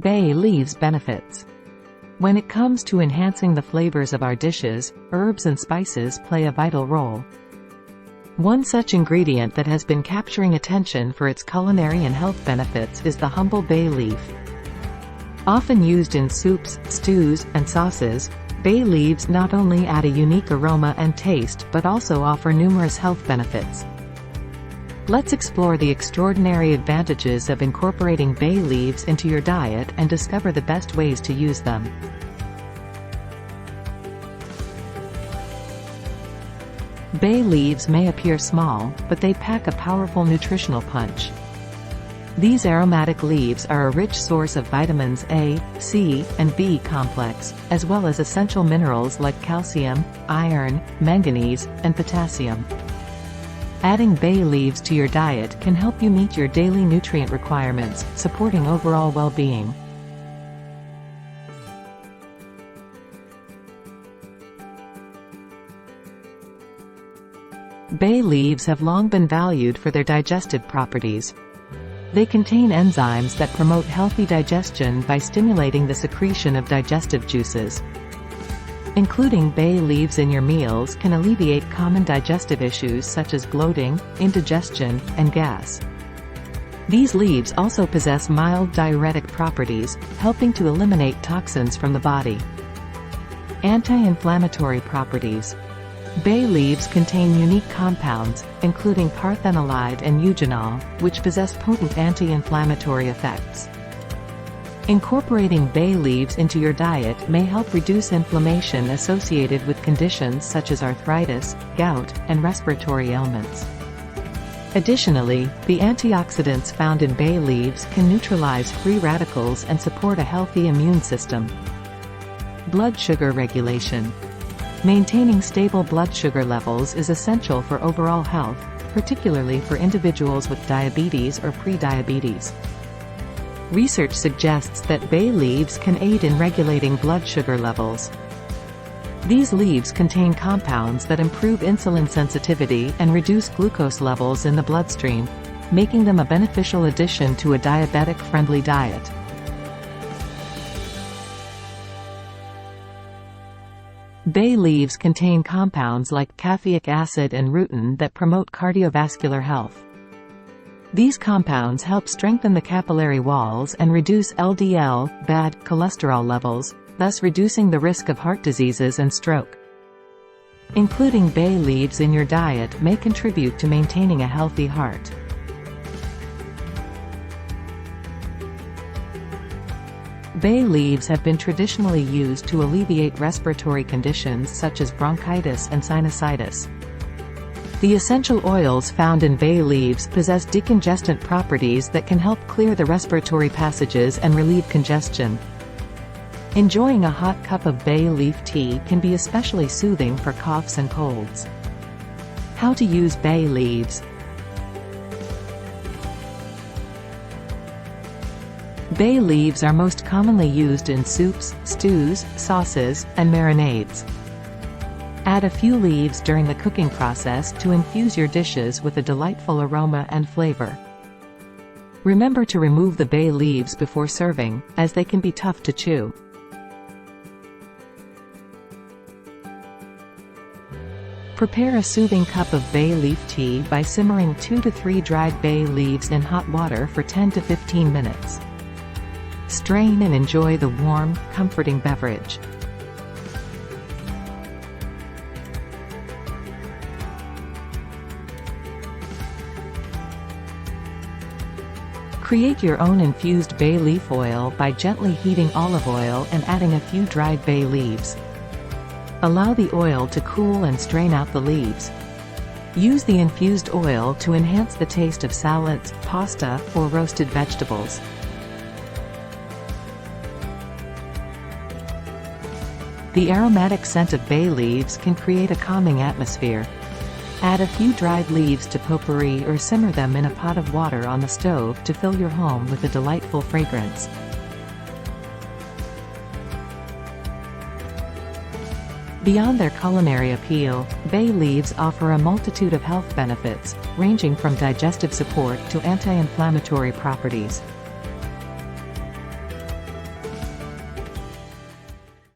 Bay leaves benefits. When it comes to enhancing the flavors of our dishes, herbs and spices play a vital role. One such ingredient that has been capturing attention for its culinary and health benefits is the humble bay leaf. Often used in soups, stews, and sauces, bay leaves not only add a unique aroma and taste but also offer numerous health benefits. Let's explore the extraordinary advantages of incorporating bay leaves into your diet and discover the best ways to use them. Bay leaves may appear small, but they pack a powerful nutritional punch. These aromatic leaves are a rich source of vitamins A, C, and B complex, as well as essential minerals like calcium, iron, manganese, and potassium. Adding bay leaves to your diet can help you meet your daily nutrient requirements, supporting overall well-being. Bay leaves have long been valued for their digestive properties. They contain enzymes that promote healthy digestion by stimulating the secretion of digestive juices. Including bay leaves in your meals can alleviate common digestive issues such as bloating, indigestion, and gas. These leaves also possess mild diuretic properties, helping to eliminate toxins from the body. Anti-inflammatory properties. Bay leaves contain unique compounds, including parthenolide and eugenol, which possess potent anti-inflammatory effects. Incorporating bay leaves into your diet may help reduce inflammation associated with conditions such as arthritis, gout, and respiratory ailments. Additionally, the antioxidants found in bay leaves can neutralize free radicals and support a healthy immune system. Blood sugar regulation. Maintaining stable blood sugar levels is essential for overall health, particularly for individuals with diabetes or pre-diabetes. Research suggests that bay leaves can aid in regulating blood sugar levels. These leaves contain compounds that improve insulin sensitivity and reduce glucose levels in the bloodstream, making them a beneficial addition to a diabetic-friendly diet. Bay leaves contain compounds like caffeic acid and rutin that promote cardiovascular health. These compounds help strengthen the capillary walls and reduce LDL, bad cholesterol levels, thus reducing the risk of heart diseases and stroke. Including bay leaves in your diet may contribute to maintaining a healthy heart. Bay leaves have been traditionally used to alleviate respiratory conditions such as bronchitis and sinusitis. The essential oils found in bay leaves possess decongestant properties that can help clear the respiratory passages and relieve congestion. Enjoying a hot cup of bay leaf tea can be especially soothing for coughs and colds. How to use bay leaves. Bay leaves are most commonly used in soups, stews, sauces, and marinades. Add a few leaves during the cooking process to infuse your dishes with a delightful aroma and flavor. Remember to remove the bay leaves before serving, as they can be tough to chew. Prepare a soothing cup of bay leaf tea by simmering 2 to 3 dried bay leaves in hot water for 10 to 15 minutes. Strain and enjoy the warm, comforting beverage. Create your own infused bay leaf oil by gently heating olive oil and adding a few dried bay leaves. Allow the oil to cool and strain out the leaves. Use the infused oil to enhance the taste of salads, pasta, or roasted vegetables. The aromatic scent of bay leaves can create a calming atmosphere. Add a few dried leaves to potpourri or simmer them in a pot of water on the stove to fill your home with a delightful fragrance. Beyond their culinary appeal, bay leaves offer a multitude of health benefits, ranging from digestive support to anti-inflammatory properties.